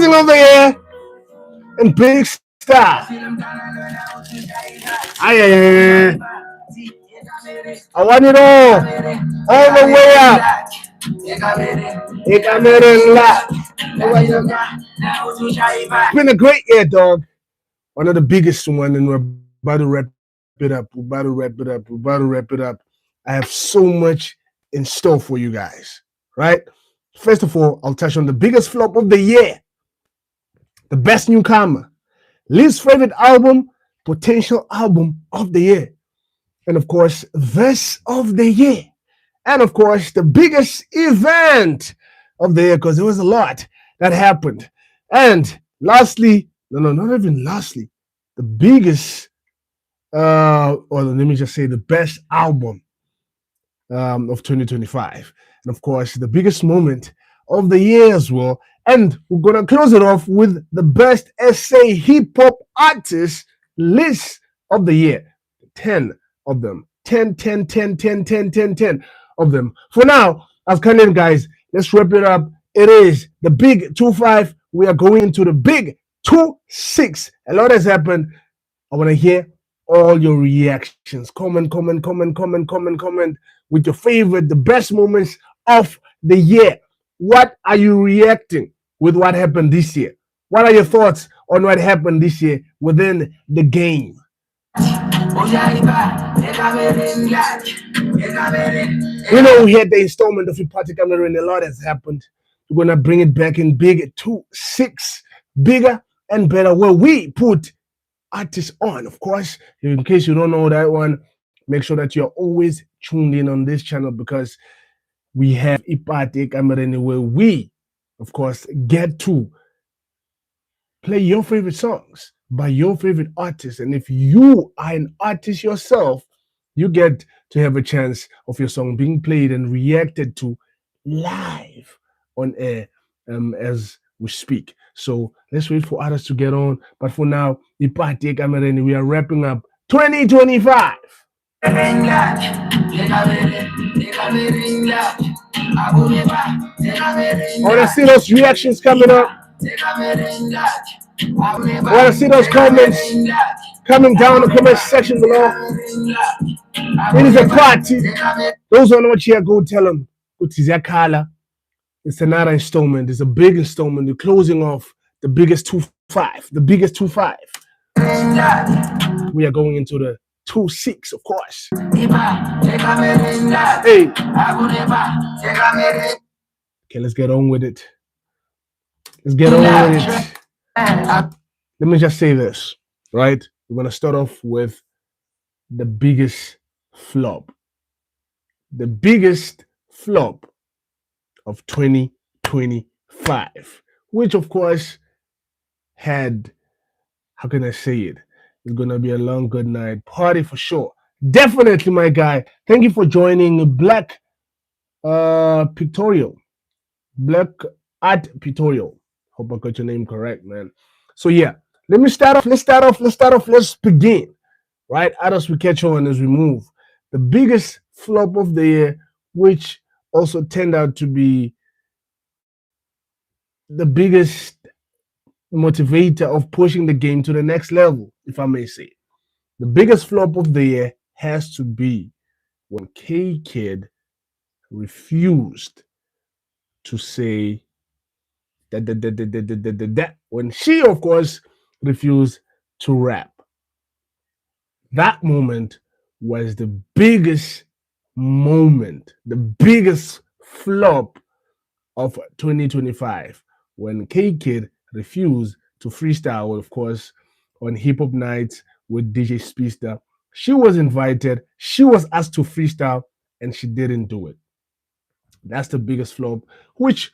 closing of the year and big star. I want it all the way up. It's been a great year, dog. One of the biggest one, and we're about to wrap it up. We're about to wrap it up. We're about to wrap it up. I have so much in store for you guys, right? First of all, I'll touch on the biggest flop of the year, the best newcomer, least favorite album, potential album of the year, and of course, verse of the year, and of course, the biggest event of the year, because there was a lot that happened. And lastly, no, not even lastly, the biggest, or let me just say, the best album of 2025. And of course, the biggest moment of the year as well. And we're going to close it off with the best SA hip hop artist list of the year. 10 of them. 10 of them. For now, as Canadian guys, let's wrap it up. It is the big 2-5. We are going into the big 2-6. A lot has happened. I want to hear all your reactions. Comment with your favorite, the best moments of the year. What are you reacting with what happened this year? What are your thoughts on what happened this year within the game? We had the installment of Ipati Cameroon. A lot has happened. We're going to bring it back in big 2-6, bigger and better, where we put artists on. Of course, in case you don't know that one, make sure that you're always tuned in on this channel, because we have Ipati Cameroon, where we, of course, get to play your favorite songs by your favorite artists. And if you are an artist yourself, you get to have a chance of your song being played and reacted to live on air as we speak. So let's wait for others to get on. But for now, Ipati Cameroon, we are wrapping up 2025. I want to see those reactions coming up. I want to see those comments coming down in the comment section below. It is a party. Those who know what you go tell them. It's another installment. It's a big installment. You're closing off the biggest 2-5. The biggest 2-5. We are going into the 2-6, of course. Hey. Okay, let's get on with it. Let's get on with it. Let me just say this, right? We're going to start off with the biggest flop. The biggest flop of 2025, which of course had, how can I say it? It's going to be a long good night party for sure. Definitely, my guy. Thank you for joining Black Pictorial. Black Art Pictorial. Hope I got your name correct, man. So yeah, let's begin. Right? Others we catch on as we move. The biggest flop of the year, which also turned out to be the biggest motivator of pushing the game to the next level, if I may say. The biggest flop of the year has to be when K-Kid refused to say that when she, of course, refused to rap. That moment was the biggest moment, the biggest flop of 2025, when K-Kid refused to freestyle, of course, on Hip Hop Nights with DJ Speedster. She was invited, she was asked to freestyle, and she didn't do it. That's the biggest flop, which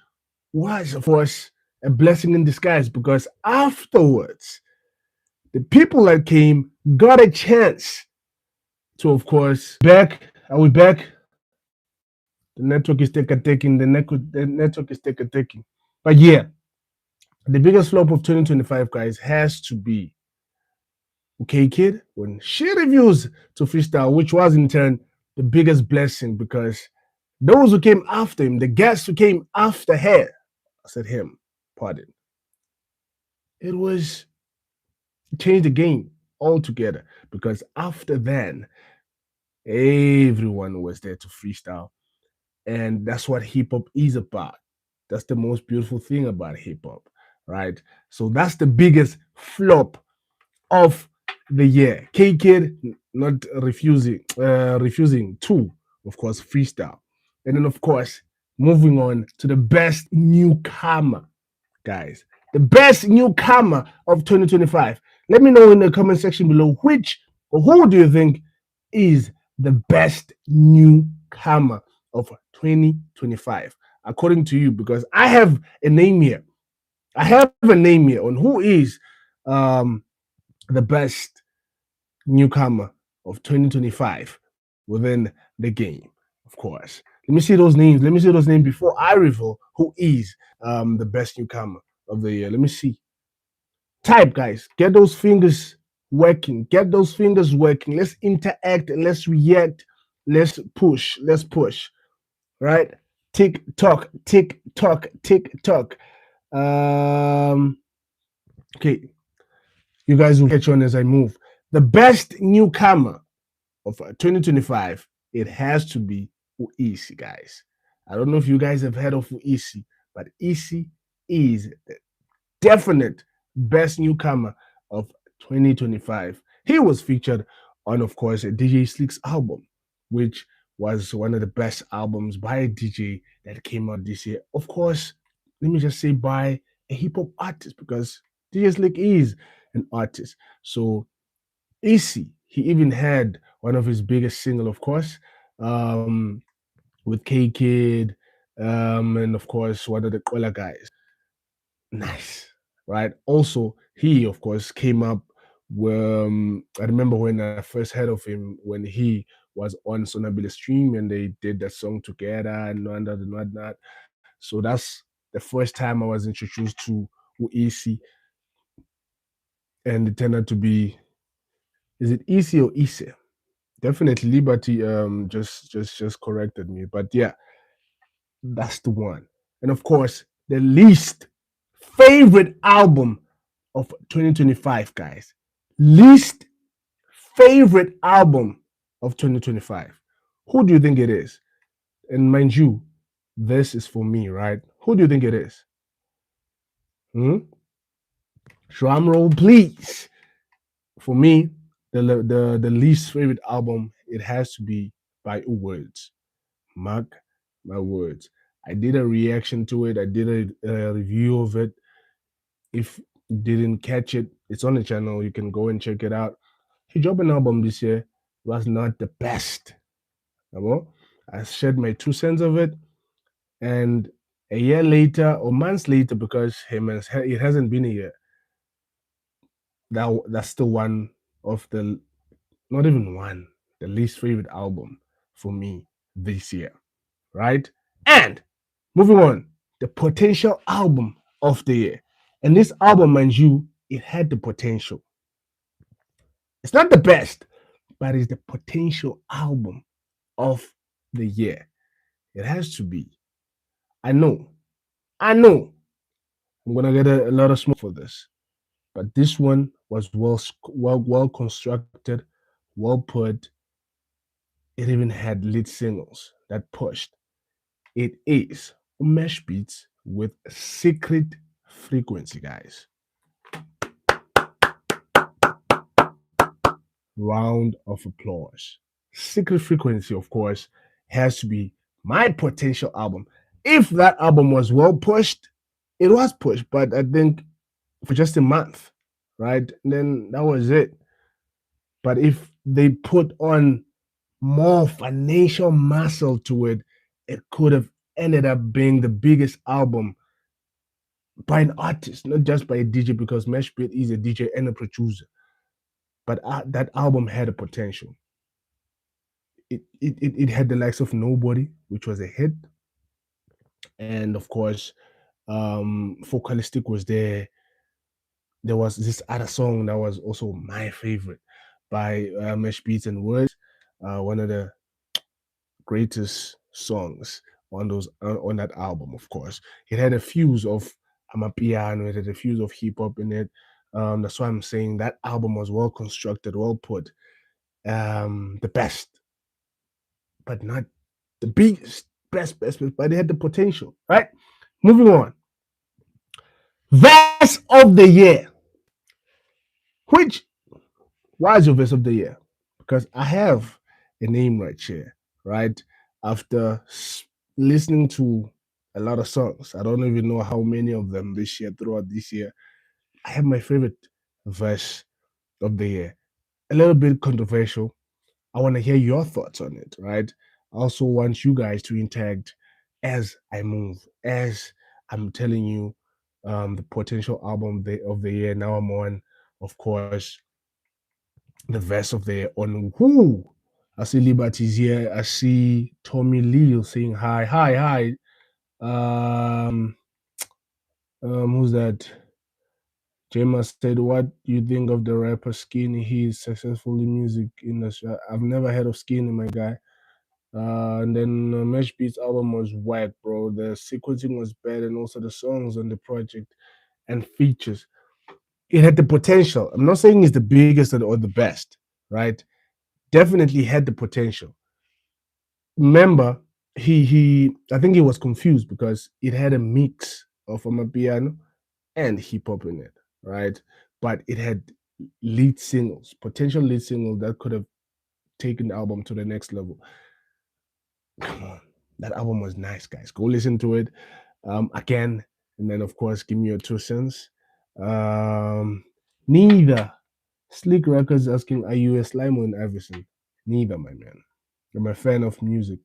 was, of course, a blessing in disguise, because afterwards, the people that came got a chance to, of course, back. Are we back? The network is taking. The network is taking. But yeah, the biggest flop of 2025, guys, has to be K-Kid when she refused to freestyle, which was in turn the biggest blessing, because those who came after him, the guests who came after her, I said him, pardon, it was changed the game altogether because after then, everyone was there to freestyle. And that's what hip hop is about. That's the most beautiful thing about hip hop, right? So that's the biggest flop of the year. K Kid not refusing to, of course, freestyle. And then, of course, moving on to the best newcomer, guys. The best newcomer of 2025. Let me know in the comment section below which or who do you think is the best newcomer of 2025 according to you, because I have a name here. I have a name here on who is um, the best newcomer of 2025 within the game, of course. Let me see those names. Let me see those names before I reveal who is the best newcomer of the year. Let me see. Type, guys. Get those fingers working. Get those fingers working. Let's interact and let's react. Let's push. Let's push. Right? Tick tock, tick tock, tick tock. Um, okay, you guys will catch on as I move. The best newcomer of 2025, it has to be Uisi, guys. I don't know if you guys have heard of Uisi, but Isi is the definite best newcomer of 2025. He was featured on, of course, a DJ Slick's album, which was one of the best albums by a DJ that came out this year. Of course, let me just say by a hip hop artist because DJ Slick is an artist. So Easy, he even had one of his biggest single, of course, um, with K Kid, and of course one of the Kola guys. Nice, right? Also, he of course came up. I remember when I first heard of him when he was on Sonabile Stream and they did that song together and whatnot. So that's the first time I was introduced to Uisi, and it turned out to be, is it Easy or Ise? Definitely Liberty just corrected me. But yeah, that's the one. And of course, the least favorite album of 2025, guys. Least favorite album of 2025. Who do you think it is? And mind you, this is for me, right? Who do you think it is? Hmm? Drum roll, please. For me, the least favorite album, it has to be by Words. Mark my words. I did a reaction to it. I did a review of it. If you didn't catch it, it's on the channel. You can go and check it out. He dropped an album this year. It was not the best. Well, I shared my 2 cents of it, and a year later or months later, because it hasn't been a year. That's still one of the, not even one, the least favorite album for me this year, right? And moving on, the potential album of the year. And this album, mind you, it had the potential. It's not the best, but it's the potential album of the year. It has to be. I know, I know I'm gonna get a lot of smoke for this, but this one was well constructed, well put. It even had lead singles that pushed. It is Mesh Beats with Secret Frequency, guys. Round of applause. Secret Frequency, of course, has to be my potential album. If that album was well pushed, it was pushed, but I think for just a month, right? And then that was it. But if they put on more financial muscle to it, it could have ended up being the biggest album by an artist, not just by a DJ, because Meshbeat is a DJ and a producer. But that album had a potential. It had the likes of Nobody, which was a hit, and of course, Focalistic was there. There was this other song that was also my favorite by Mesh Beats and Words, one of the greatest songs on that album. Of course, it had a fuse of I'm a piano. It had a fuse of hip hop in it. That's why I'm saying that album was well constructed, well put. The best, but not the biggest, best, but they had the potential, right? Moving on. Verse of the year. Which, why is your verse of the year? Because I have a name right here, right? After listening to a lot of songs, I don't even know how many of them this year, throughout this year, I have my favorite verse of the year. A little bit controversial. I want to hear your thoughts on it, right? I also want you guys to interact as I move, as I'm telling you the potential album of the year. Now I'm on, of course, the verse of the year on who. I see Liberty's here. I see Tommy Lee saying hi, hi, hi. Um, who's that? Jema said, "What do you think of the rapper Skinny? He's successful in music industry. I've never heard of Skinny, my guy." And then Mesh Beats album was whack, bro. The sequencing was bad, and also the songs on the project and features. It had the potential. I'm not saying it's the biggest or the best, right? Definitely had the potential. Remember, I think he was confused because it had a mix of piano and hip hop in it, right? But it had lead singles, potential lead singles that could have taken the album to the next level. Come on, that album was nice, guys. Go listen to it again, and then of course give me your 2 cents. Um, neither Sleek Records asking, "Are you a Slimo in Iverson?" Neither, my man. I'm a fan of music,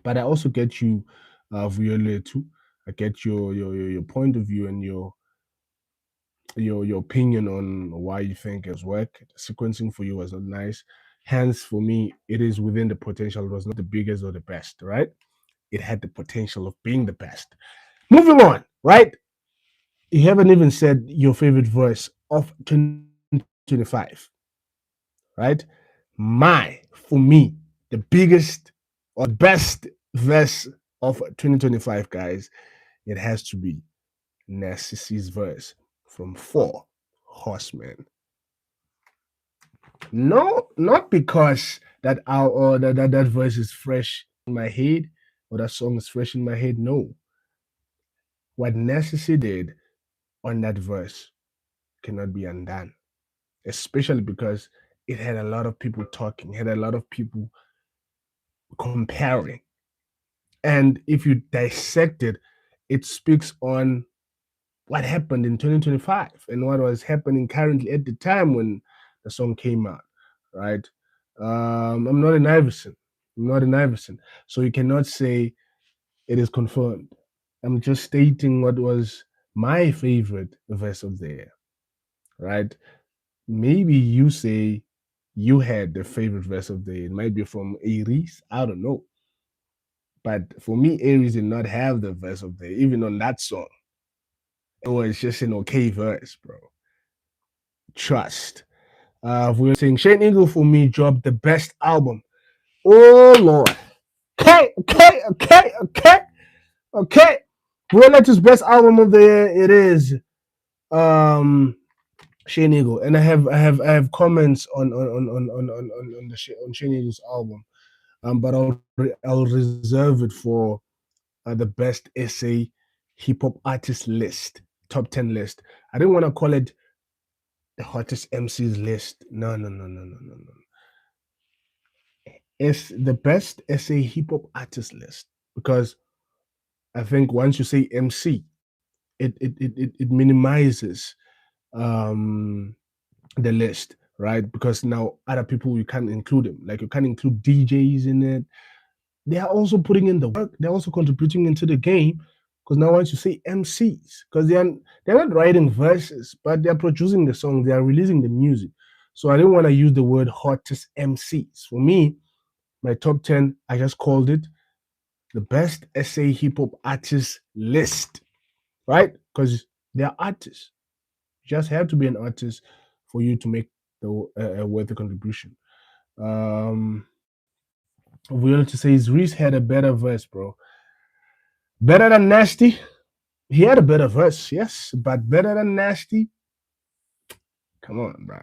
but I also get you, Viola too. I get your point of view and your opinion on why you think it's work. The sequencing for you was not nice. Hence, for me, it is within the potential. It was not the biggest or the best, right? It had the potential of being the best. Moving on, right? You haven't even said your favorite verse of 2025, right? For me, the biggest or best verse of 2025, guys, it has to be Narcissus verse from Four Horsemen. No, not because that our or that verse is fresh in my head or that song is fresh in my head. No, what Necessity did on that verse cannot be undone, especially because it had a lot of people talking, had a lot of people comparing. And if you dissect it, it speaks on what happened in 2025 and what was happening currently at the time when the song came out, right? I'm not an Iverson. I'm not an Iverson. So you cannot say it is confirmed. I'm just stating what was my favorite verse of the year, right? Maybe you say you had the favorite verse of the year. It might be from Aries. I don't know. But for me, Aries did not have the verse of the year, even on that song. It was just an okay verse, bro. Trust. We're saying Shane Eagle for me dropped the best album. Oh Lord. Okay. We're not his best album of the year. It is um Shane Eagle, and I have comments on Shane Eagle's album. But I'll reserve it for the best essay hip hop artist list, top 10 list. I didn't want to call it the hottest MCs list. No. It's the best essay hip hop artist list because I think once you say MC, it minimizes um the list, right? Because now other people you can't include them. Like you can't include DJs in it. They are also putting in the work. They're also contributing into the game. Because now once you say MCs, because they're not writing verses, but they're producing the song. They are releasing the music. So I didn't want to use the word hottest MCs. For me, my top 10, I just called it the best SA hip hop artist list, right? Because they're artists. You just have to be an artist for you to make the a worthy contribution. Um, we want to say is Reese had a better verse, bro. Better than Nasty. He had a better verse, yes, but better than Nasty. Come on, bro.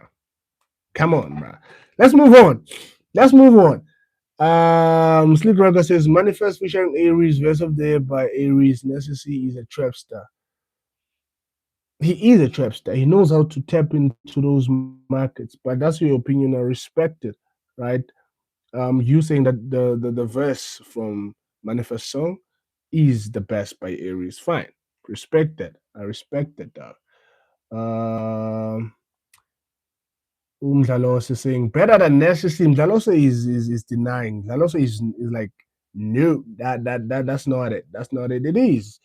Come on, bro. Let's move on. Let's move on. Sleek Rocker says Manifest featuring Aries, verse of the year by Aries. Necessity is a trap star. He is a trap star. He knows how to tap into those markets, but that's your opinion. I respect it, right? You saying that the verse from Manifest song is the best by Aries. Fine, respect that. I respect that, dog. Um, Umdlalosa saying better than necessary. Umdlalosa is denying. Umdlalosa is like no, that's not it. That's not it. It is.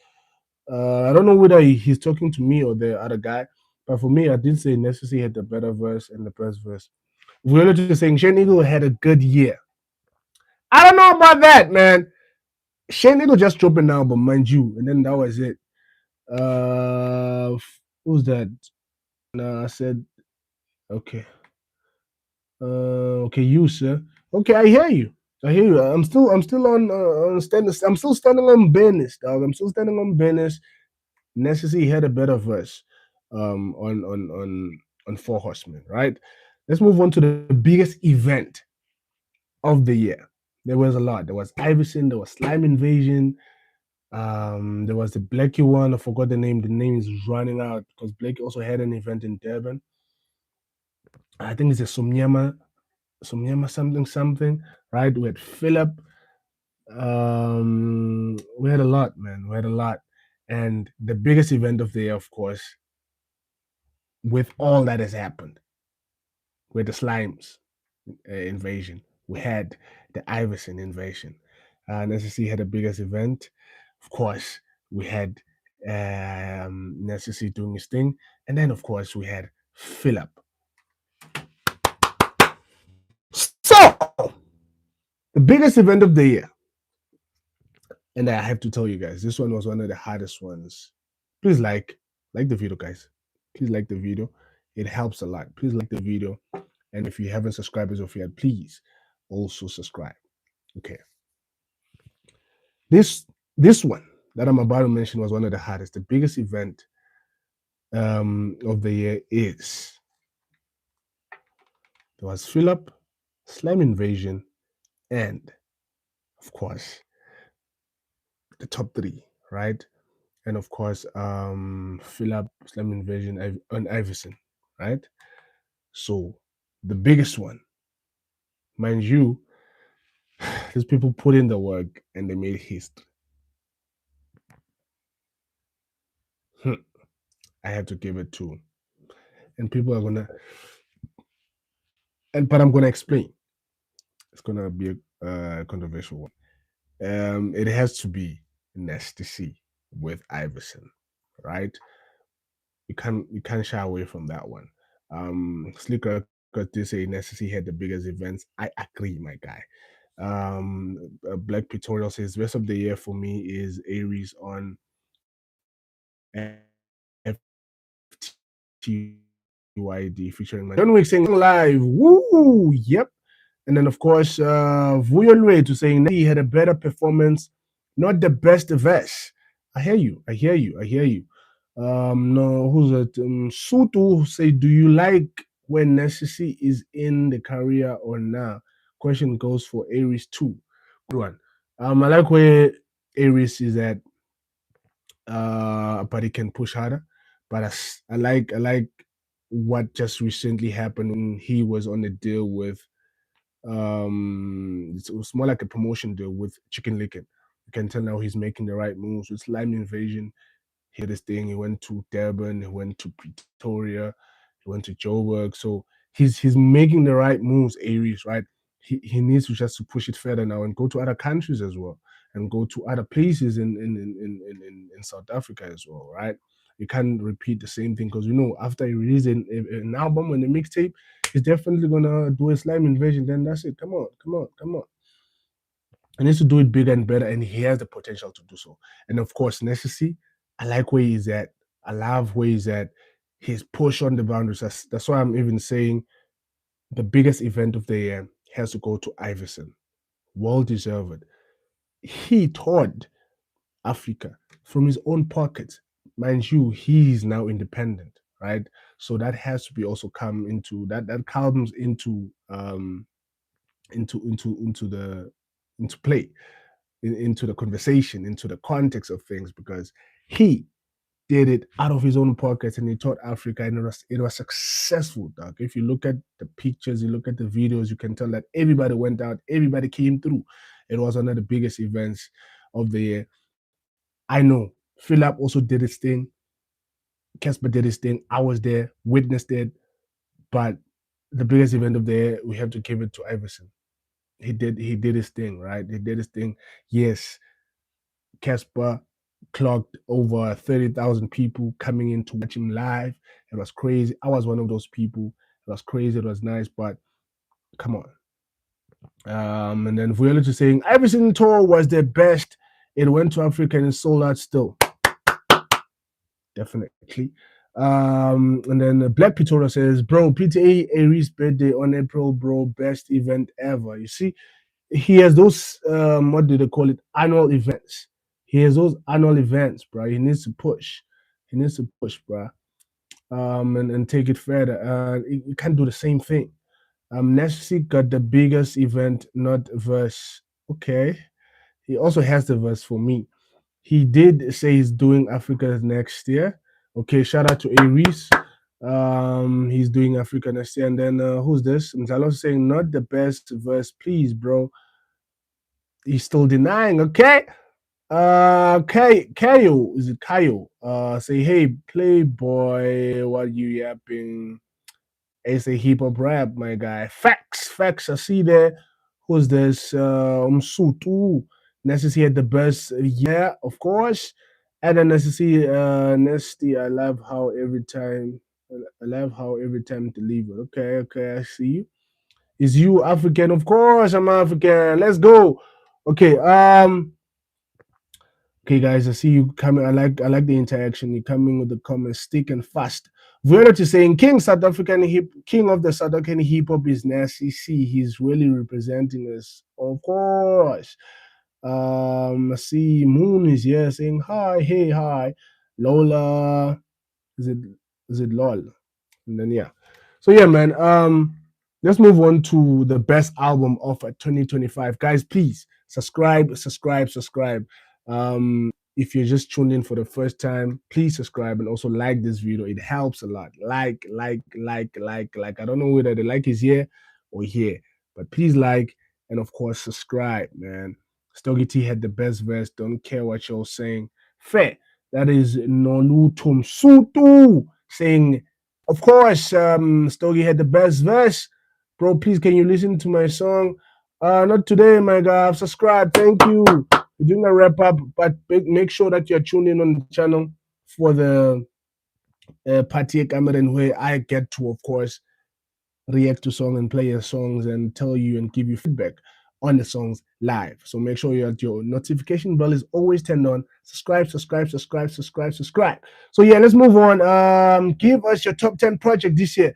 I don't know whether he's talking to me or the other guy, but for me, I did say necessary had the better verse and the best verse. We're just saying Shane Eagle had a good year. I don't know about that, man. Shane Eagle just dropped an album, mind you, and then that was it. Who's that? No, I said okay. Okay, you sir. Okay, I hear you. I hear you. I'm still on standing. I'm still standing on business, dog. I'm still standing on business. Necessary had a better verse, on Four Horsemen, right? Let's move on to the biggest event of the year. There was a lot. There was Iverson. There was Slime Invasion. There was the Blakey one. I forgot the name. The name is running out because Blakey also had an event in Durban. I think it's a Somnyama something something, right? We had Philip. We had a lot, man. We had a lot, and the biggest event of the year, of course, with all that has happened, with the Slimes invasion, we had the Iverson invasion. And SSC had the biggest event. Of course, we had Necessity doing his thing, and then of course we had Philip. So the biggest event of the year, and I have to tell you guys, this one was one of the hardest ones. Please like the video, guys. Please like the video. It helps a lot. Please like the video, and if you haven't subscribed as of yet, please also subscribe. Okay. This one that I'm about to mention was one of the hardest. The biggest event of the year is there was Philip, Slime Invasion, and of course the top three, right? And of course, Philip, Slime Invasion, and Iverson, right? So the biggest one, mind you, these people put in the work and they made history. Hmm. I have to give it to, and people are gonna, and but I'm gonna explain. It's gonna be a controversial one. It has to be Nasty C with Iverson, right? You can't shy away from that one. Slicker did say Nasty C had the biggest events. I agree, my guy. Black Pictorial says rest of the year for me is Aries on FTYD featuring my John Wick saying live. Woo! Yep. And then, of course, Vuyolwe to saying he had a better performance, not the best verse. I hear you. I hear you. I hear you. No, who's it? Sutu say, do you like when Necessity is in the career or now? Question goes for Aries too. Good one. I like where Aries is at, but he can push harder. But I like what just recently happened when he was on a deal with it was more like a promotion deal with Chicken Licken. You can tell now he's making the right moves with Slime Invasion. He had this thing. He went to Durban. He went to Pretoria. He went to Joburg. So he's making the right moves. Aries, right? He needs to just to push it further now and go to other countries as well, and go to other places in South Africa as well, right? You can't repeat the same thing because after he releases an album and a mixtape, he's definitely gonna do a Slime Invasion. Then that's it. Come on, come on, come on. He needs to do it bigger and better, and he has the potential to do so. And of course, Necessity, I like where he's at. I love where he's at. He's pushed on the boundaries. That's why I'm even saying the biggest event of the year has to go to Iverson. Well deserved. He taught Africa from his own pocket. mind you, he's now independent, right? So that has to be also come into that comes into the into play, into the conversation, into the context of things, because he did it out of his own pockets and he taught Africa, and it was successful, dog. If you look at the pictures, you look at the videos, you can tell that everybody went out, everybody came through. It was one of the biggest events of the year. I know Philip also did his thing, Casper did his thing. I was there, witnessed it, but the biggest event of the year, we have to give it to Iverson. He did his thing, right? He did his thing. Yes, Casper clocked over 30,000 people coming in to watch him live. It was crazy. I was one of those people. It was crazy. It was nice, but come on. And then Viola just saying Iverson tour was the best. It went to Africa and it sold out still. Definitely. And then Black Pitora says, bro, PTA Aries birthday on April, bro, best event ever. You see, he has those what do they call it, annual events. He has those annual events, bro. He needs to push. He needs to push, bro. And take it further. He can't do the same thing. Nessie got the biggest event, not verse. Okay. He also has the verse for me. He did say he's doing Africa next year. Okay, shout out to Aries. He's doing Africa next year. And then who's this? Mzalo saying not the best verse, please, bro. He's still denying. Okay. Kayo, is it Kayo? Say hey, Playboy, what you yapping? It's a hip hop rap, my guy. Facts. I see there. Who's this? Msutu. Nessie had the best. Yeah, of course. And then Nessie, Nesty. I love how every time. I love how every time deliver. Okay. I see you. Is you African? Of course, I'm African. Let's go. Okay. Okay, guys, I see you coming. I like the interaction. You're coming with the comments, stick and fast. Violet is saying King of the South African hip hop is Nasty C. He's really representing us, of course. I see Moon is here saying hi, hey, hi. Lola, is it is it LOL? And then yeah. So yeah, man. Let's move on to the best album of 2025. Guys, please subscribe. If you're just tuned in for the first time, please subscribe and also like this video. It helps a lot. Like. I don't know whether the like is here or here, but please like and of course subscribe, man. Stogie T had the best verse. Don't care what you're saying. Fair. That is Nonu Sutu saying, of course, Stogie had the best verse. Bro, please can you listen to my song? Not today, my guy. Subscribe. Thank you. We're doing a wrap up, but make sure that you're tuned in on the channel for the party Cameron, where I get to, of course, react to songs and play your songs and tell you and give you feedback on the songs live. So make sure your notification bell is always turned on. Subscribe. So yeah, let's move on. Give us your top 10 project this year.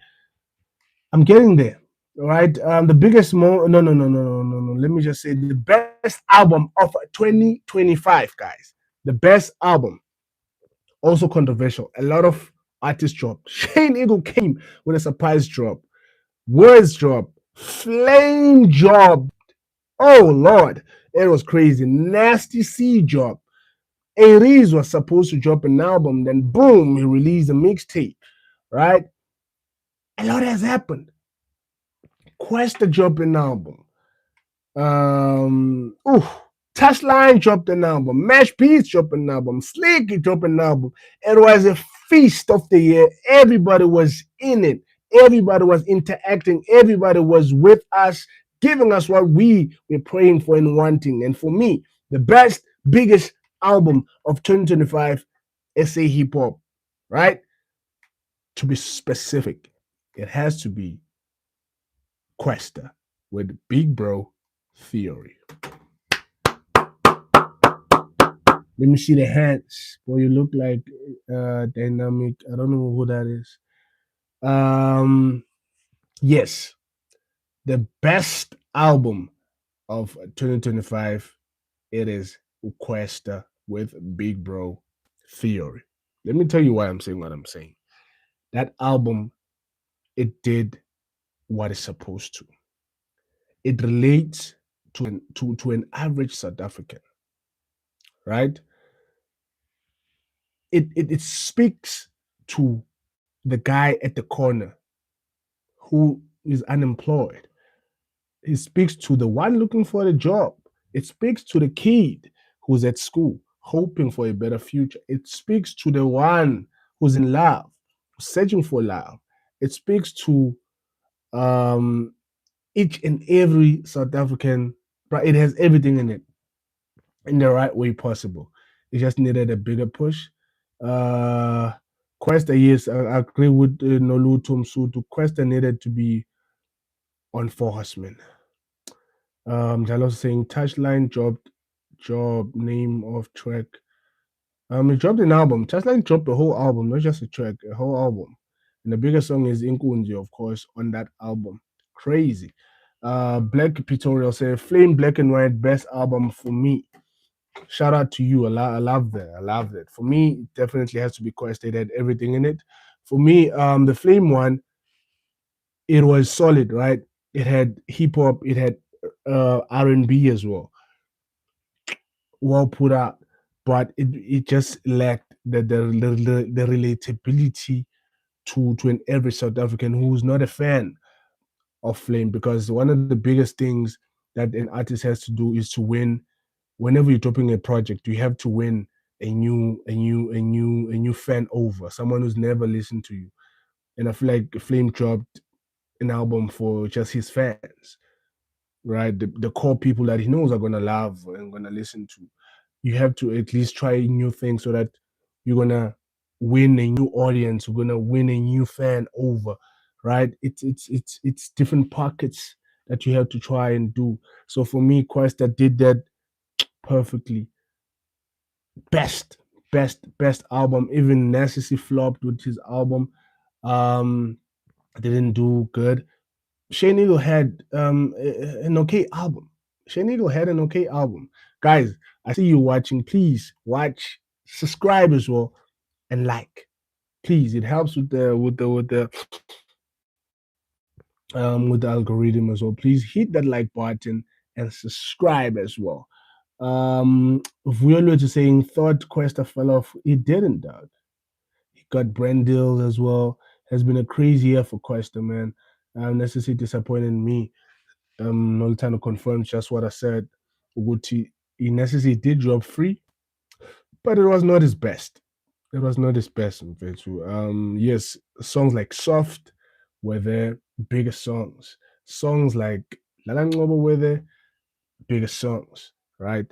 I'm getting there. All right. The biggest no. Let me just say the best album of 2025, guys. The best album. Also controversial. A lot of artists dropped. Shane Eagle came with a surprise drop. Words drop. Flame drop. Oh Lord. It was crazy. Nasty C drop. Aries was supposed to drop an album, then boom, he released a mixtape. Right? A lot has happened. Questa dropped an album. Ooh, Touchline dropped an album. Mash Beats dropped an album. Slicky dropped an album. It was a feast of the year. Everybody was in it. Everybody was interacting. Everybody was with us, giving us what we were praying for and wanting. And for me, the best, biggest album of 2025, SA hip hop, right? To be specific, it has to be Questa with Big Bro Theory. Let me see the hands. Boy, you look like dynamic. I don't know who that is. Yes, the best album of 2025. It is Questa with Big Bro Theory. Let me tell you why I'm saying what I'm saying. That album, it did what it's supposed to. It relates to an average South African, right? It speaks to the guy at the corner who is unemployed. It speaks to the one looking for a job. It speaks to the kid who's at school hoping for a better future. It speaks to the one who's in love, searching for love. It speaks to um, each and every South African, but it has everything in it in the right way possible. It just needed a bigger push. Uh, Questa, yes, I agree with Nolu Msutu. Questa needed to be on Four Horsemen. Jalo saying Touchline job name of track. He dropped an album. Touchline dropped a whole album, not just a track, a whole album. And the biggest song is Inkunzi, of course, on that album. Crazy. Black Pictorial say Flame Black and White best album for me. Shout out to you. I love that. I love that. For me, it definitely has to be Quest. It had everything in it. For me, the Flame one, it was solid, right? It had hip hop, it had R&B as well, well put out, but it just lacked the relatability to an average South African who's not a fan of Flame, because one of the biggest things that an artist has to do is to win. Whenever you're dropping a project, you have to win a new fan over, someone who's never listened to you. And I feel like Flame dropped an album for just his fans, right? The core people that he knows are gonna love and gonna listen to. You have to at least try new things so that you're gonna win a new audience, you're gonna win a new fan over, right? It's different pockets that you have to try and do. So for me, Questa did that perfectly. Best, best album. Even Necessity flopped with his album. Um, didn't do good. Shane Eagle had an okay album. Shane Eagle had an okay album. Guys, I see you watching. Please watch, subscribe as well, and like. Please, it helps with the algorithm as well. Please hit that like button and subscribe as well. Vuelo is saying thought Questa fell off. It didn't, dog. He got brand deals as well. Has been a crazy year for Questa, man. Necessity disappointed me. Nolitano confirms just what I said. Uguti Necessity did drop free, but it was not his best. It was not his best in Virtue. Yes, songs like Soft were their biggest songs. Songs like Lalangobo were their biggest songs, right?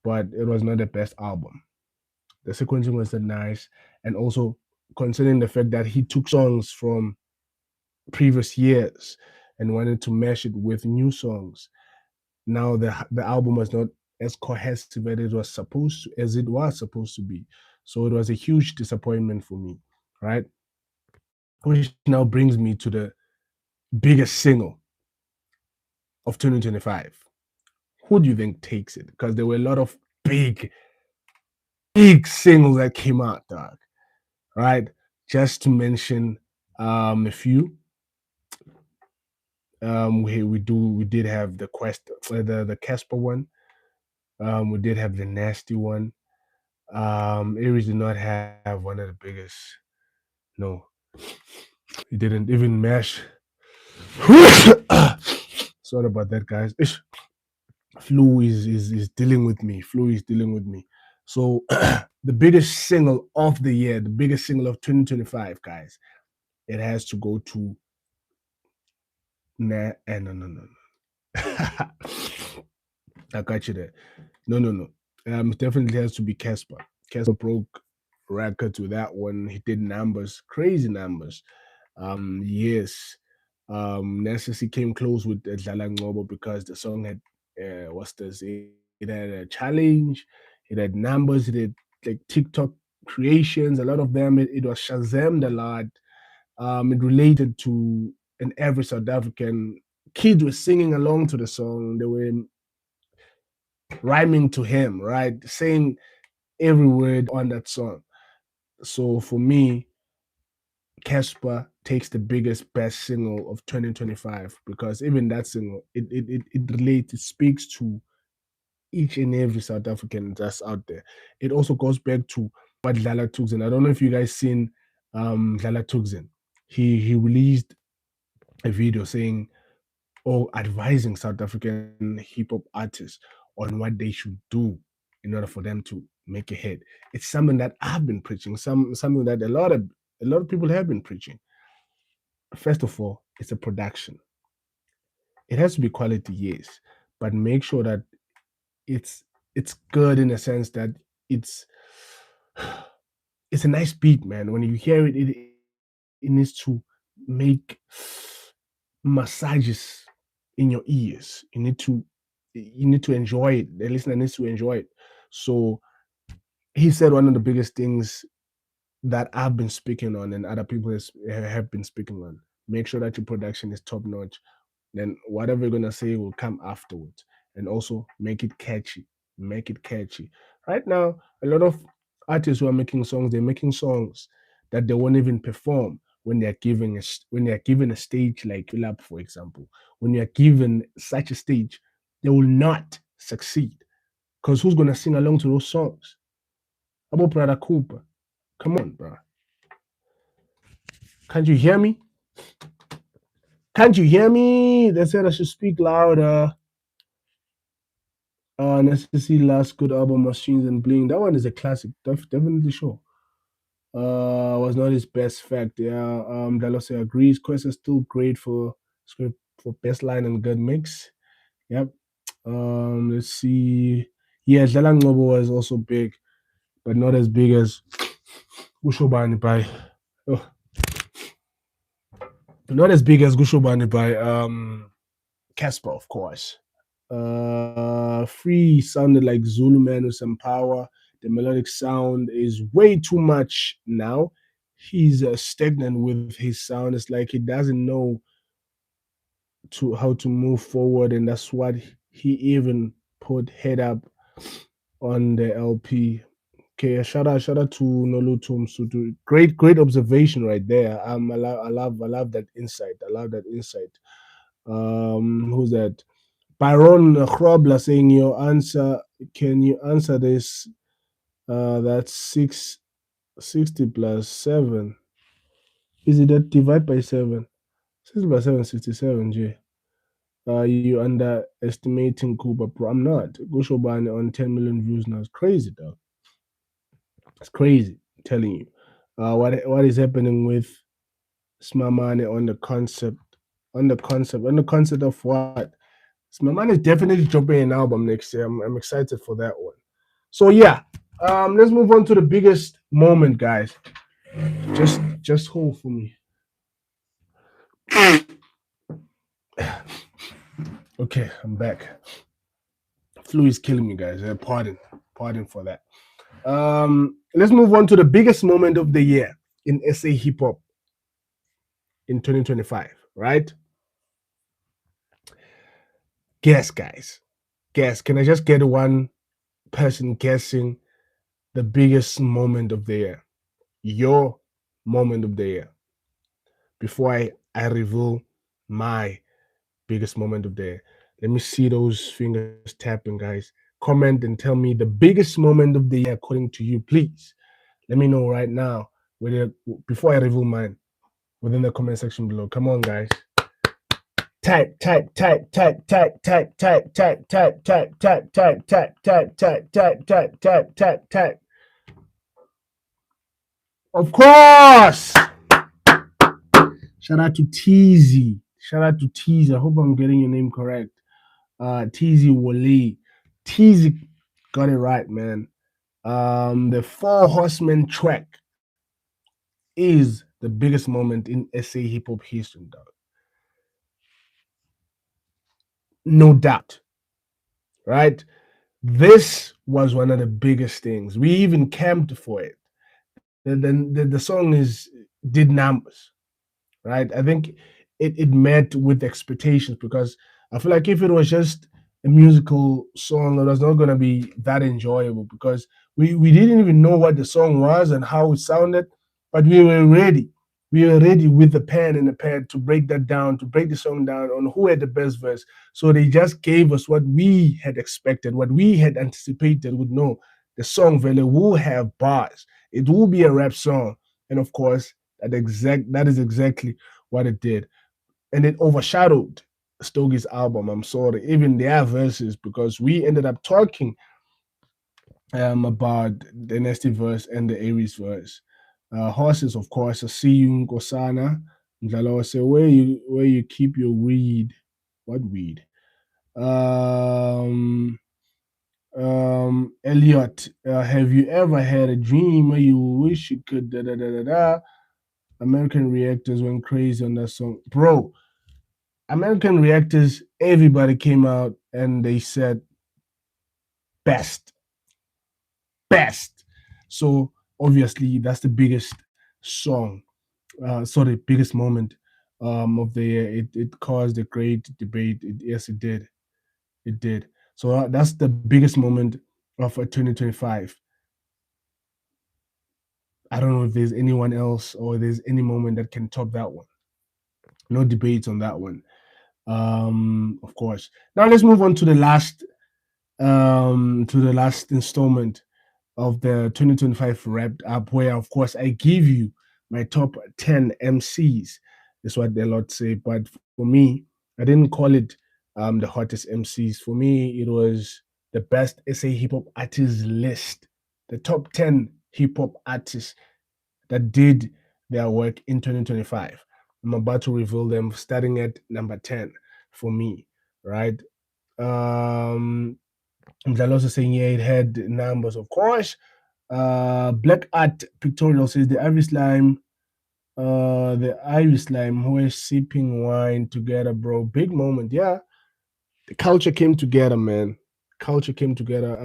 But it was not the best album. The sequencing was not nice, and also considering the fact that he took songs from previous years and wanted to mesh it with new songs. Now the album was not as cohesive as it was supposed to be. So it was a huge disappointment for me, right? Which now brings me to the biggest single of 2025. Who do you think takes it? Because there were a lot of big, big singles that came out, dog. Right? Just to mention a few. We did have the the Casper one. We did have the Nasty one. Aries did not have one of the biggest. No, he didn't even mash. Sorry about that, guys. Ish. Flu is dealing with me. Flu is dealing with me. So the biggest single of the year, the biggest single of 2025, guys, it has to go to no. I got you there. No. It definitely has to be Casper. Casper broke records with that one. He did numbers, crazy numbers. Yes. Necessity came close with Dlala Ngobo because the song had what's this? It had a challenge, it had numbers, it had like TikTok creations, a lot of them. It was Shazammed a lot. It related to an average South African. Kids were singing along to the song. They were rhyming to him, right? Saying every word on that song. So for me, Casper takes the biggest best single of 2025 because even that single, it relates, it speaks to each and every South African that's out there. It also goes back to what Lala Tugzen. I don't know if you guys seen Lala Tugzen. He released a video saying or advising South African hip hop artists on what they should do in order for them to make a hit. It's something that I've been preaching, something that a lot of people have been preaching. First of all, it's a production. It has to be quality, yes, but make sure that it's it's good in a sense that it's it's a nice beat, man. When you hear it, it needs to make massages in your ears. You need to enjoy it. The listener needs to enjoy it. So he said one of the biggest things that I've been speaking on and other people have been speaking on. Make sure that your production is top notch. Then whatever you're gonna say will come afterwards, and also make it catchy. Make it catchy. Right now, a lot of artists who are making songs, they're making songs that they won't even perform when they're given a stage like Lab, for example. When you're given such a stage, they will not succeed because who's gonna sing along to those songs? How about Brother Cooper? Come on, bro. Can't you hear me? Can't you hear me? They said I should speak louder. Necessity last good album, Machines and Bling. That one is a classic, definitely sure. Was not his best fact. Yeah, Dalose agrees. Quest is still great for best line and good mix. Yep. Let's see. Yeah, Jalan Ngobo was also big, but not as big as Gushobani by. Oh, not as big as Gushobani by Casper, of course. Free sounded like Zulu Man with some power. The melodic sound is way too much now. He's stagnant with his sound. It's like he doesn't know to how to move forward, and that's what he even put head up on the LP. Okay, shout out to Nolu Sutu. Great observation right there. I love that insight. I love that insight. Who's that? Byron Krobler saying your answer. Can you answer this? That's 660 plus 7. Is it that divide by 7? 60 plus 7, 67, G. You underestimating Kuba Pro. I'm not. Goshobani on 10 million views now. It's crazy, dog. It's crazy. I'm telling you. What is happening with Smamane on the concept? On the concept of what? Smamane is definitely dropping an album next year. I'm excited for that one. So yeah, let's move on to the biggest moment, guys. Just hold for me. Okay, I'm back. Flu is killing me, guys. Pardon for that. Let's move on to the biggest moment of the year in SA hip hop in 2025. Right? Guess, guys. Guess. Can I just get one person guessing the biggest moment of the year? Your moment of the year. Before I reveal my biggest moment of the year. Let me see those fingers tapping, guys. Comment and tell me the biggest moment of the year according to you, please. Let me know right now before I reveal mine within the comment section below. Come on, guys. Type. Of course. Shout out to Teasy. Shout out to Teasy. I hope I'm getting your name correct. Teasy Wale. Teasy got it right, man. The Four Horsemen track is the biggest moment in SA hip hop history, dog. No doubt. Right? This was one of the biggest things. We even camped for it. The song did numbers, right? I think it met with expectations because I feel like if it was just a musical song, it was not going to be that enjoyable because We didn't even know what the song was and how it sounded, but we were ready. We were ready with the pen and the pad to break that down, to break the song down on who had the best verse. So they just gave us what we had expected, what we had anticipated. Would know the song Vele will have bars. It will be a rap song, and of course, that is exactly what it did, and it overshadowed Stogie's album. I'm sorry, even their verses, because we ended up talking about the Nasty verse and the Aries verse. Horses, of course, I see you Nkosana. Njalo say where you keep your weed. What weed? Um Elliot, have you ever had a dream where you wish you could da da da da da? American Reactors went crazy on that song. Bro, American Reactors, everybody came out and they said best, best. So obviously that's the biggest song, sorry, biggest moment of the year. It caused a great debate. Yes, it did. It did. So that's the biggest moment of 2025. I don't know if there's anyone else or there's any moment that can top that one. No debates on that one. Of course. Now let's move on to the last installment of the 2025 wrapped up, where of course I give you my top 10 MCs. Is what the lot say. But for me, I didn't call it the hottest MCs. For me, it was the best SA hip hop artists list, the top 10 hip hop artists that did their work in 2025. I'm about to reveal them starting at number 10 for me, right? Um, I'm also saying, yeah, it had numbers, of course. Black Art Pictorial says the Ivy Slime who is sipping wine together, bro. Big moment. Yeah. The culture came together, man. Culture came together.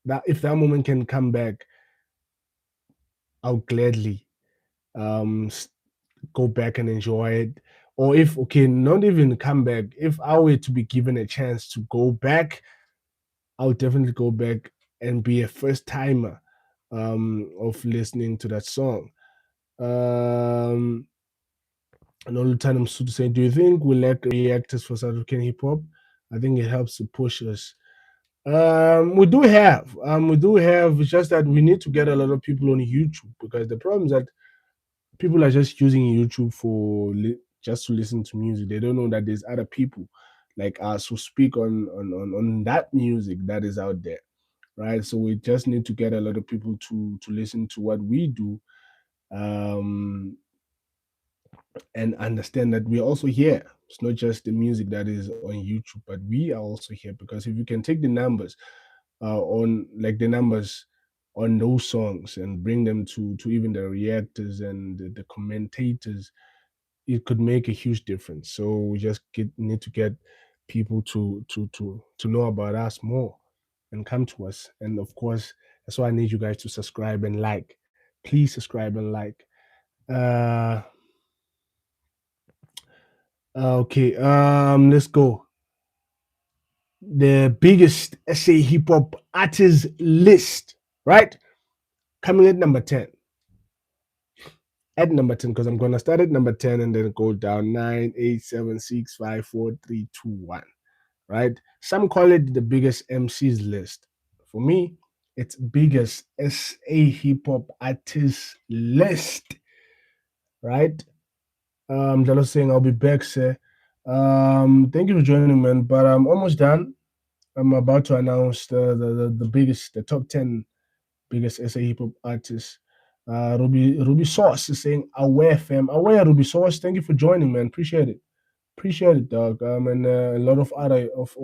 That if that moment can come back, I'll gladly um go back and enjoy it. Or if okay, not even come back. If I were to be given a chance to go back, I would definitely go back and be a first timer of listening to that song. Um, and all the time I'm sort of saying, do you think we lack reactors for South African hip hop? I think it helps to push us. We do have. It's just that we need to get a lot of people on YouTube, because the problem is that people are just using YouTube for just to listen to music. They don't know that there's other people like us who speak on that music that is out there, right? So we just need to get a lot of people to listen to what we do, um, and understand that we're also here. It's not just the music that is on YouTube, but we are also here, because if you can take the numbers on like the numbers on those songs and bring them to even the reactors and the commentators, it could make a huge difference. So we just need to get people to know about us more and come to us. And of course, that's why I need you guys to subscribe and like. Please subscribe and like. Uh, okay, let's go. The biggest SA hip hop artist list, right? Coming at number 10. At number 10, because I'm gonna start at number 10 and then go down 9, 8, 7, 6, 5, 4, 3, 2, 1. Right? Some call it the biggest MCs list. For me, it's biggest SA hip hop artist list. Right? Jalo saying I'll be back, sir. Thank you for joining, man. But I'm almost done. I'm about to announce the biggest, the top 10 biggest SA hip hop artists. Ruby Sauce is saying aware fam. Aware Ruby Sauce. Thank you for joining, man. Appreciate it. Appreciate it, dog. And a lot of other of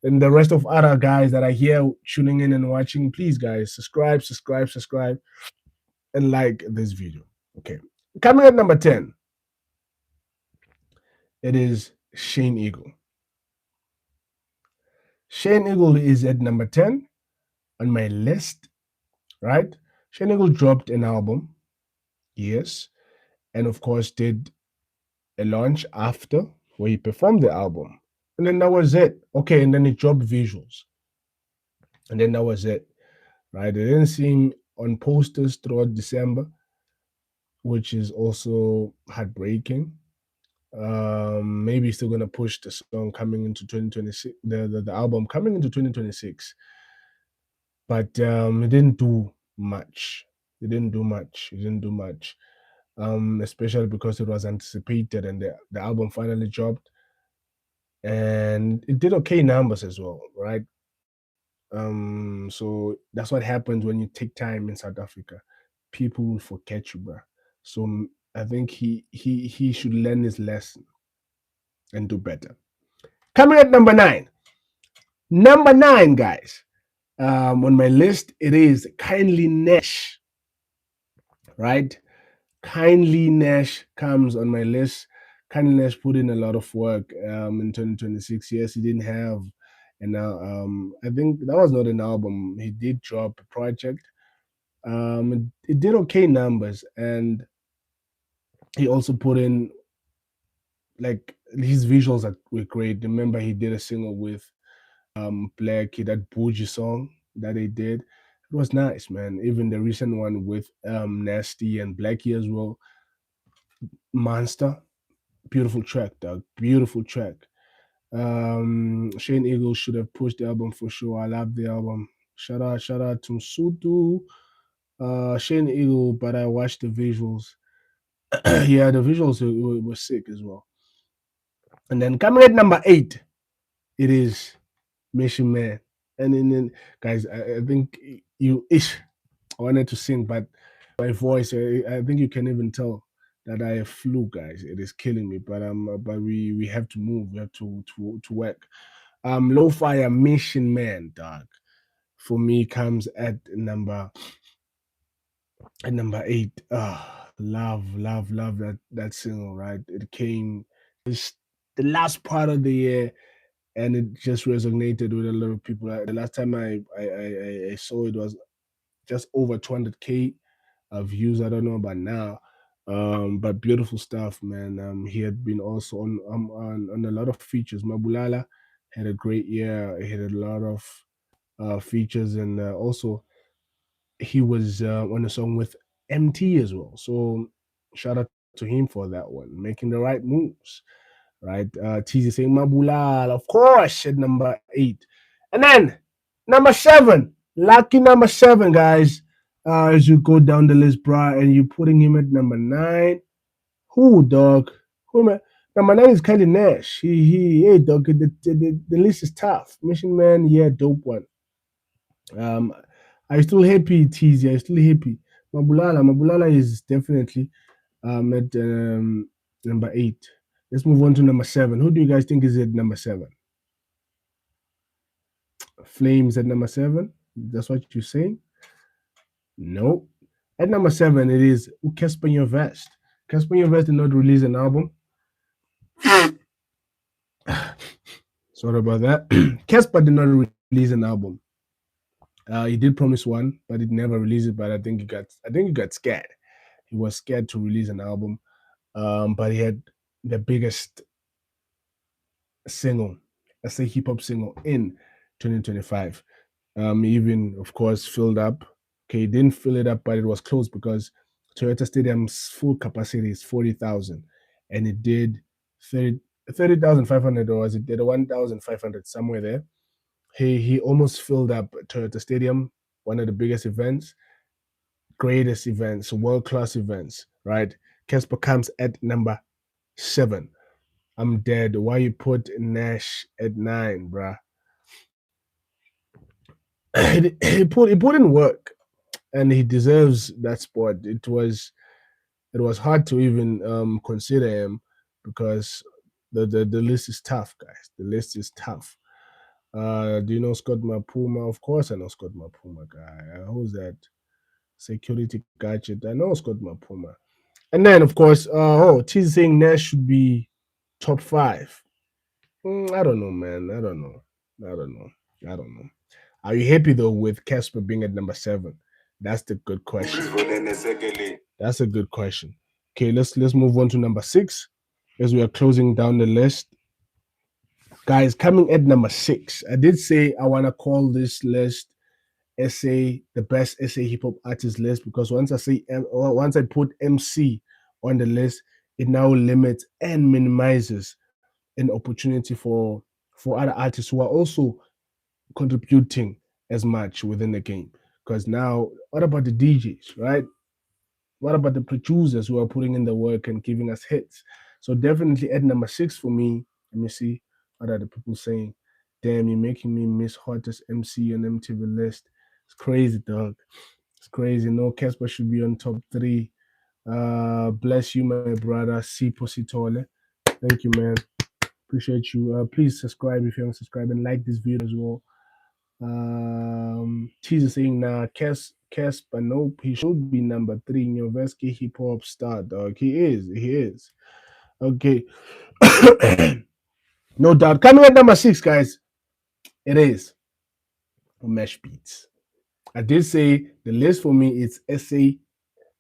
and the rest of other guys that are here tuning in and watching. Please, guys, subscribe, and like this video. Okay. Coming at number 10, it is Shane Eagle. Shane Eagle is at number 10 on my list, right? Shane Eagle dropped an album, yes, and of course did a launch after where he performed the album. And then that was it. Okay, and then he dropped visuals. And then that was it. right? I didn't see him on posters throughout December, which is also heartbreaking. Maybe he's still gonna push the song coming into 2026, the album coming into 2026, but it didn't do much. It didn't do much. It didn't do much. Especially because it was anticipated and the album finally dropped and it did okay numbers as well, right? So that's what happens when you take time in South Africa. People will forget you, bro. So I think he should learn his lesson and do better. Coming at number nine. Number nine, guys. On my list, it is Kindly Nash, right? Kindly Nash comes on my list. Kindly Nash put in a lot of work in 2026. Yes, he didn't have, and I think that was not an album. He did drop a project. It did okay numbers, and he also put in like his visuals were great. Remember, he did a single with Blackie, that Bougie song that they did. It was nice, man. Even the recent one with Nasty and Blackie as well. Monster, beautiful track, dog. Beautiful track. Shane Eagle should have pushed the album for sure. I love the album. Shout out to Sutu. Shane Eagle, but I watched the visuals. Yeah, the visuals were sick as well. And then coming at number eight, it is Mission Man. And then guys, I think you ish. I wanted to sing, but my voice, I think you can even tell that I have flu, guys. It is killing me. But we have to move. We have to work. Low Fire Mission Man, dog. For me, comes at number eight. Love that single, right? It came it's the last part of the year, and it just resonated with a lot of people. The last time I saw it was just over 200K views. I don't know about now. But beautiful stuff, man. He had been also on a lot of features. Mabulala had a great year. He had a lot of features, and also he was on a song with MT as well. So shout out to him for that one, making the right moves. Right, TZ saying Mabulala, of course, at number eight, and then number seven, lucky number seven, guys. As you go down the list, bro, and you putting him at number nine. Who, dog? Who, man? Number nine is Kylie Nash. Hey, dog. The list is tough. Mission Man, yeah, dope one. Um, I still happy, TZ. I still happy. Mabulala is definitely at number eight. Let's move on to number seven. Who do you guys think is at number seven? Flames at number seven? That's what you're saying? No. At number seven, it is Casper Your Vest. Casper Your Vest did not release an album. Sorry about that. Casper did not release an album. He did promise one, but it never released it. But I think he got scared. He was scared to release an album. But he had the biggest single, let's say hip hop single in 2025. Even of course filled up. Okay, it didn't fill it up, but it was close because Toyota Stadium's full capacity is 40,000, and it did 30,500, or was it did 1,500 somewhere there. He almost filled up Toyota Stadium, one of the biggest events, greatest events, world class events, right? Casper comes at number seven. I'm dead. Why you put Nash at nine, bruh? He put in work, and he deserves that spot. It was hard to even consider him because the list is tough, guys. The list is tough. Do you know Scott Mapuma? Of course, I know Scott Mapuma, guy. Who's that? Security gadget. I know Scott Mapuma. And then, of course, T's saying Nash should be top five. I don't know, man. I don't know. I don't know. I don't know. Are you happy though with Casper being at number seven? That's the good question. That's a good question. Okay, let's move on to number six as we are closing down the list. Guys, coming at number six, I did say I want to call this list SA, the best SA hip hop artist list, because once I put MC on the list, it now limits and minimizes an opportunity for other artists who are also contributing as much within the game. Because now, what about the DJs, right? What about the producers who are putting in the work and giving us hits? So definitely at number six for me. Let me see what are the people saying. Damn, you're making me miss hottest MC on MTV list. It's crazy, dog. It's crazy. No, Casper should be on top three. Bless you, my brother. C Positole. Thank you, man. Appreciate you. Please subscribe if you haven't subscribed and like this video as well. Teaser saying nah, Casper, nope, he should be number three. Noveski hip hop star, dog. He is. He is. Okay. No doubt. Coming at number six, guys. It is Mesh Beats. I did say the list for me is SA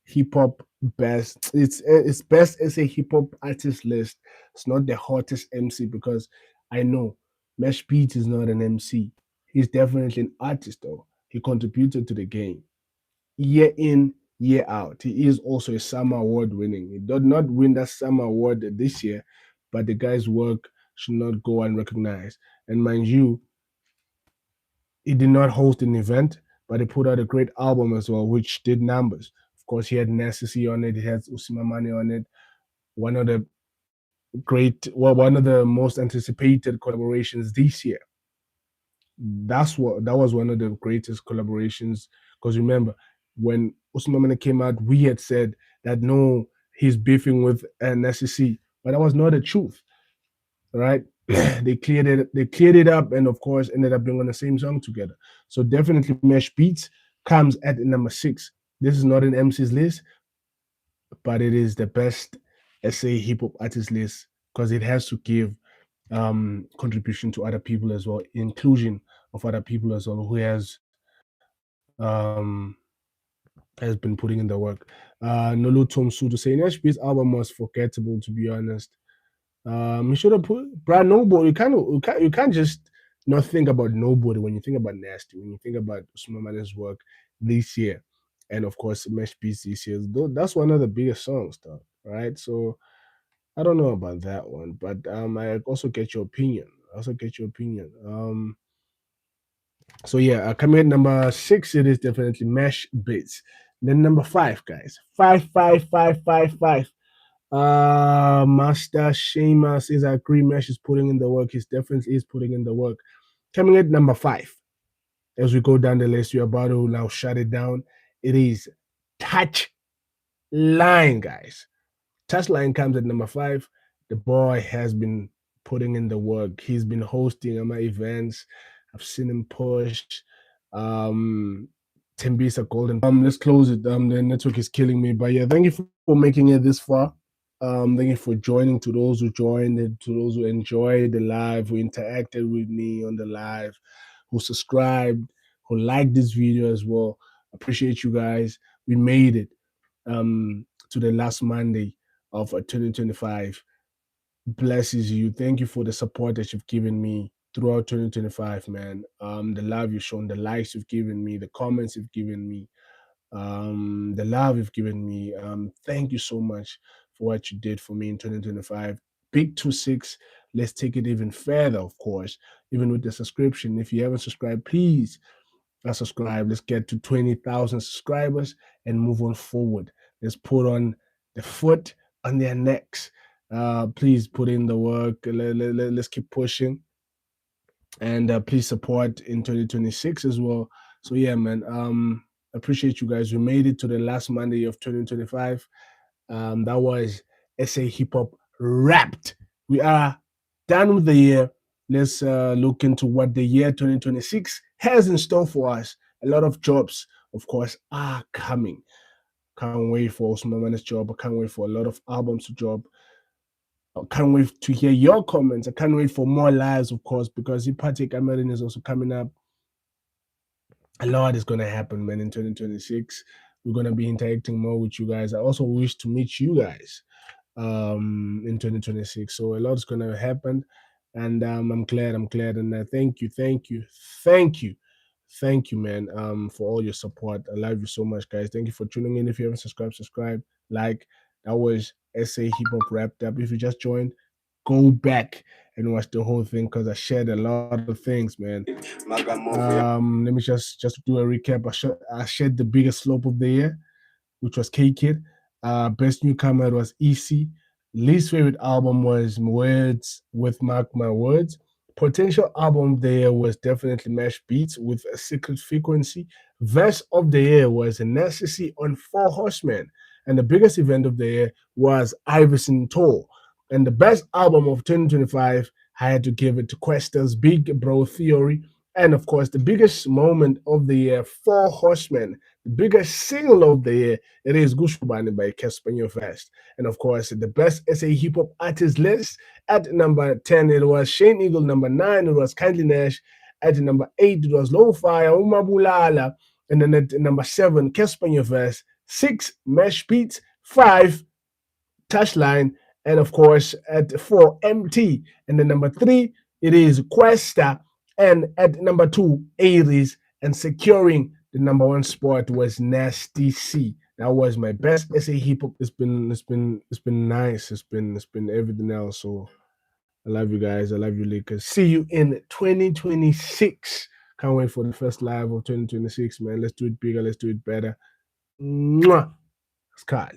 hip hop best. It's best SA hip hop artist list. It's not the hottest MC because I know Mesh Beats is not an MC. He's definitely an artist though. He contributed to the game year in, year out. He is also a summer award winning. He did not win that summer award this year, but the guy's work should not go unrecognized. And mind you, he did not host an event, but he put out a great album as well, which did numbers. Of course, he had Necessity on it, he had Usimamani on it. One of the one of the most anticipated collaborations this year. That was one of the greatest collaborations. Because remember, when Usman came out, we had said that no, he's beefing with NSCC, but that was not the truth, right? They cleared it up, and of course ended up being on the same song together. So definitely, Mesh Beats comes at number six. This is not an MC's list, but it is the best SA hip hop artist list because it has to give contribution to other people as well, inclusion of other people as well who um, has been putting in the work. Nolu Tomsu to say Nashby's album was forgettable, to be honest. You should have put Brad Nobody. You can't just not think about Nobody when you think about Nasty, when you think about Usman Mane's work this year, and of course Mesh Beats this year. That's one of the biggest songs, though, right? So I don't know about that one, but I also get your opinion. I also get your opinion. So yeah, coming at number six, it is definitely Mesh Beats. Then number five, guys, five. Master Shema says I agree. Mesh is putting in the work. He's definitely is putting in the work. Coming at number five, as we go down the list, we're about to now shut it down. It is Touch Line, guys. Touchline comes at number five. The boy has been putting in the work. He's been hosting my events. I've seen him push. Um, Tembisa Golden. Let's close it. The network is killing me. But yeah, thank you for making it this far. Thank you for joining. To those who joined, and to those who enjoyed the live, who interacted with me on the live, who subscribed, who liked this video as well. Appreciate you guys. We made it to the last Monday of 2025. Blesses you. Thank you for the support that you've given me throughout 2025, man. The love you've shown, the likes you've given me, the comments you've given me, the love you've given me. Thank you so much for what you did for me in 2025. Big 26. Let's take it even further, of course, even with the subscription. If you haven't subscribed, please subscribe. Let's get to 20,000 subscribers and move on forward. Let's put on the foot on their necks. Please put in the work. Let's keep pushing. And please support in 2026 as well. So yeah, man. Appreciate you guys. We made it to the last Monday of 2025. That was SA Hip Hop Wrapped. We are done with the year. Let's look into what the year 2026 has in store for us. A lot of jobs, of course, are coming. Can't wait for Osman Mana's job. I can't wait for a lot of albums to drop. I can't wait to hear your comments. I can't wait for more lives, of course, because Ipatek Amelin is also coming up. A lot is going to happen, man, in 2026. We're going to be interacting more with you guys. I also wish to meet you guys in 2026. So a lot is going to happen. And I'm glad. And thank you. thank you, man, for all your support. I love you so much, guys. Thank you for tuning in. If you haven't subscribed, subscribe, like. That was SA Hip Hop Wrapped Up. If you just joined, go back and watch the whole thing because I shared a lot of things, man. Let me just do a recap. I shared the biggest slope of the year, which was K Kid. Best newcomer was EC. Least favorite album was Words with Mark My Words. Potential album of the year was definitely Mash Beats with a Secret Frequency. Verse of the year was Necessity on Four Horsemen. And the biggest event of the year was Iverson Tour. And the best album of 2025, I had to give it to Questa's Big Bro Theory. And of course, the biggest moment of the year, Four Horsemen. The biggest single of the year, it is Gushubani by Casper Fast. And of course, the best SA hip hop artist list at number 10, it was Shane Eagle. Number 9, it was Kindly Nash. At number 8, it was Low Fire, Umabulala. And then at number 7, Casper Fast. 6, Mesh Beats. 5, Touchline. And of course, at 4, MT. And then number 3, it is Questa. And at number 2, Aries. And securing the number 1 spot was Nasty C. That was my best SA hip hop. It's been nice. It's been everything else. So I love you guys. I love you, Lakers. See you in 2026. Can't wait for the first live of 2026, man. Let's do it bigger. Let's do it better. Mwah. Sky.